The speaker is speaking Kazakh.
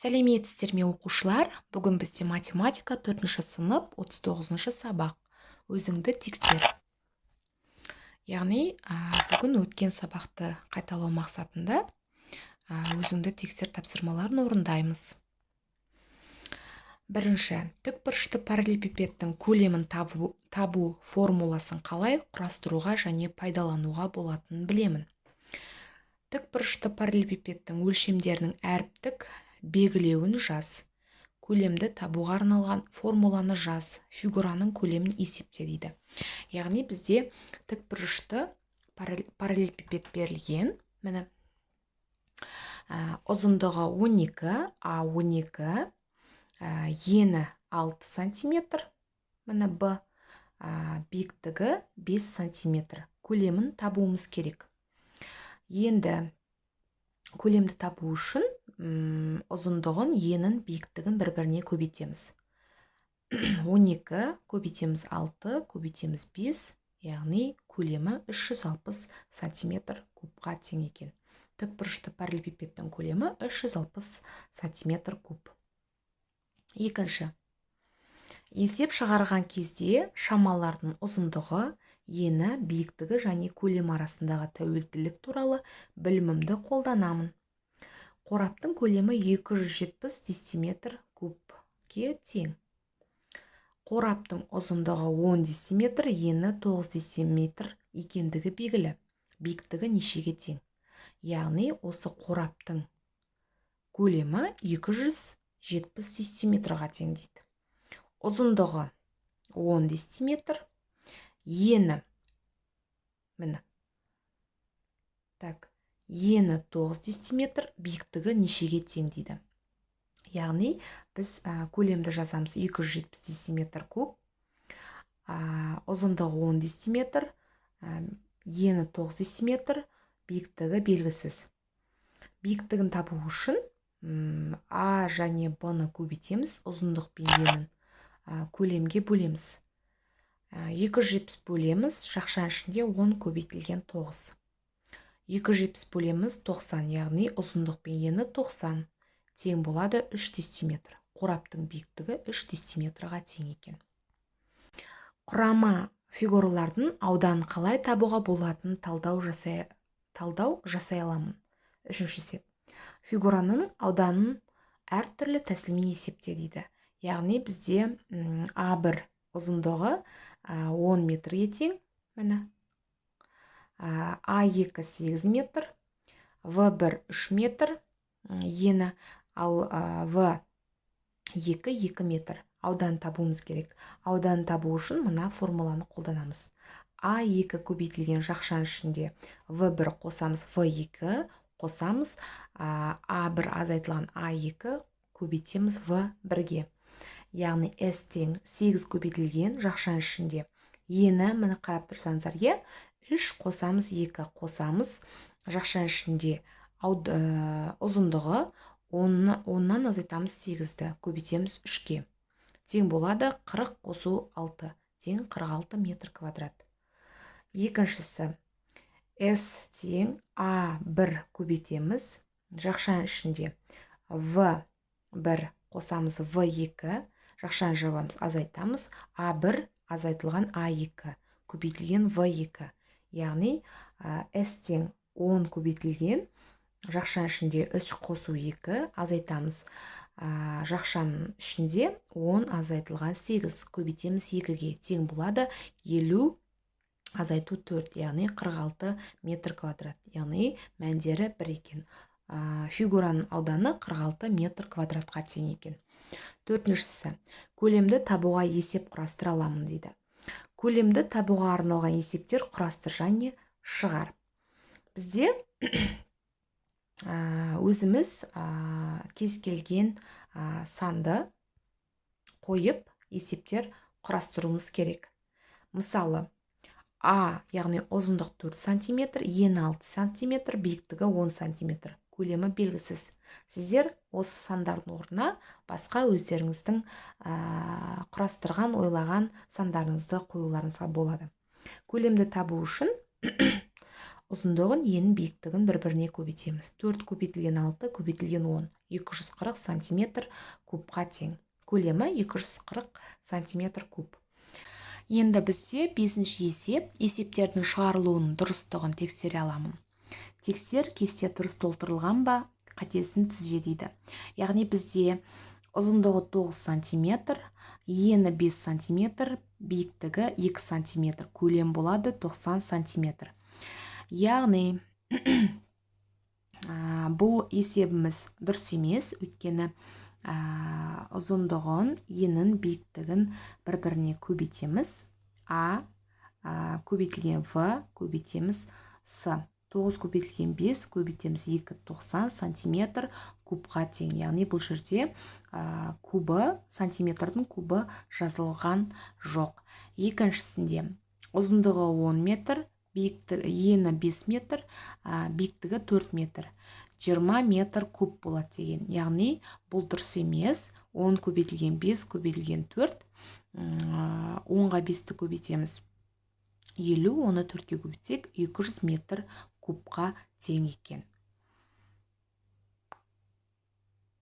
Сәлеметсіздер ме оқушылар? Бүгін бізде математика 4-ші сынып 39-шы сабақ. Өзіңді тексер. Яғни, бүгін өткен сабақты қайталау мақсатында өзіңді тексер тапсырмаларын орындаймыз. Бірінші, тікбұрышты параллелепипедтің көлемін табу формуласын қалай құрастыруға және пайдалануға болатынын білемін. Тікбұрышты параллелепипедтің өлшемдерінің әріптік белгілеуін жаз. Көлемді табуға арналған формуланы жаз. Фигураның көлемін есепте дейді. Яғни бізде тікбұрышты параллелепипед берілген. Міне, ұзындығы 12, А12, ені 6 сантиметр. Міне Б, биіктігі 5 сантиметр. Көлемін табуымыз керек. Енді көлемді табу үшін ұзындығын, енін, биіктігін бір-біріне көбейтеміз. 12 көбейтеміз 6, көбейтеміз 5, яғни көлемі 360 сантиметр кубқа тең екен. Тікбұрышты параллелепипедтің көлемі 360 сантиметр куб. Екінші. Есеп шығарған кезде шамалардың ұзындығы, ені, биіктігі және көлем арасындағы тәуелділік туралы білімімді қолданамын. Қораптың көлемі 270 дециметр кубке тең. Қораптың ұзындығы 10 дециметр, ені 9 дециметр екендігі белгілі. Биіктігі нешеге тең? Яғни осы қораптың көлемі 270 дециметрға тең дейді. Ұзындығы 10 дециметр, ені, міне, ені 9 дециметр, биіктігі нешеге тең дейді. Яғни біз көлемді жазамыз 270 дециметр куб, ұзындығы 10 дециметр, ені 9 дециметр, биіктігі белгісіз. Биіктігін табу үшін А және Б-ны көбейтеміз, ұзындық пен енін көлемге бөлеміз. 270 бөлеміз, жақшаның ішінде 10 көбейтілген 9. 270 бөлеміз 90, яғни ұзындық пен ені 90. Тең болады 3 дециметр. Қораптың биіктігі 3 дециметрға тең екен. Құрама фигуралардың ауданын қалай табуға болатынын талдау жасай аламын. Үшіншісі. Фигураның ауданын әртүрлі тәсілмен есепте дейді. Яғни бізде А1 ұзындығы 10 метрге тең. А2 8 метр, В1 3 метр, ені, ал В2 2 метр. Аудан табуымыз керек. Аудан табу үшін мына формуланы қолданамыз. А2 көбейтілген жақшаның ішінде В1 қосамыз, В2 қосамыз, А1 азайтылған А2 көбейтеміз В1-ге. Яғни S тең 8 көбейтілген жақшаның ішінде ені, міне қарап тұрсаңыздар, 3 қосамыз, 2 қосамыз, жақшаның ішінде ұзындығы 10-нан азайтамыз 8-ді, көбейтеміз 3-ге. Тең болады 40 қосу 6, тең 46 метр квадрат. Екіншісі, S тең А1 көбейтеміз, жақшаның ішінде В1 қосамыз, В2, жақшаның жабамыз, азайтамыз, А1 азайтылған А2, көбейтілген В2. Яғни S тең 10 көбейтілген, жақшаның ішінде 3 қосу 2, азайтамыз, жақшаның ішінде 10 азайтылған 8, көбейтеміз 2-ге, тең болады 50 азайту 4, яғни 46 метр квадрат. Яғни мәндері 1 екен. Фигураның ауданы 46 метр квадратқа тең екен. Төртіншісі, көлемді табуға есеп құрастыра аламын дейді. Көлемді табуға арналған есептер құрастыр және шығар. Бізде өзіміз кез келген санды қойып есептер құрастыруымыз керек. Мысалы, А, яғни ұзындық 4 сантиметр, ені 6 сантиметр, биіктігі 10 сантиметр. Көлемі белгісіз. Сіздер осы сандардың орнына басқа өздеріңіздің құрастырған, ойлаған сандарыңызды қоюларыңызға болады. Көлемді табу үшін ұзындығын енін биіктігін бір-біріне көбейтеміз. 4 көбейтілген 6 көбейтілген 10 240 сантиметр кубқа тең. Көлемі 240 сантиметр куб. Енді бізде 5-ші есептердің шығарылуының дұрыстығын тексере аламын. Текстер кесте дұрыс толтырылған ба, қатесін тізже дейді. Яғни бізде ұзындығы 9 сантиметр, ені 5 сантиметр, биіктігі 2 сантиметр, көлем болады 90 сантиметр. Яғни бұл есебіміз дұрыс емес, өйткені ұзындығын, енін, биіктігін бір-біріне көбейтеміз. А көбейтілген В көбейтеміз С. 9 көбейтілген 5 көбейтеміз 2, 90 сантиметр кубқа тең. Яғни бұл жерде кубы, сантиметрдің кубы жазылған жоқ. Екіншісінде ұзындығы 10 метр, ені 5 метр, биіктігі 4 метр. 20 метр куб болады деген. Яғни бұл дұрыс емес. 10 көбейтілген 5 көбейтілген 4. 10-ға 5-ті көбейтеміз 50, оны 4-ке көбейтсек 200 метр кубқа тең екен.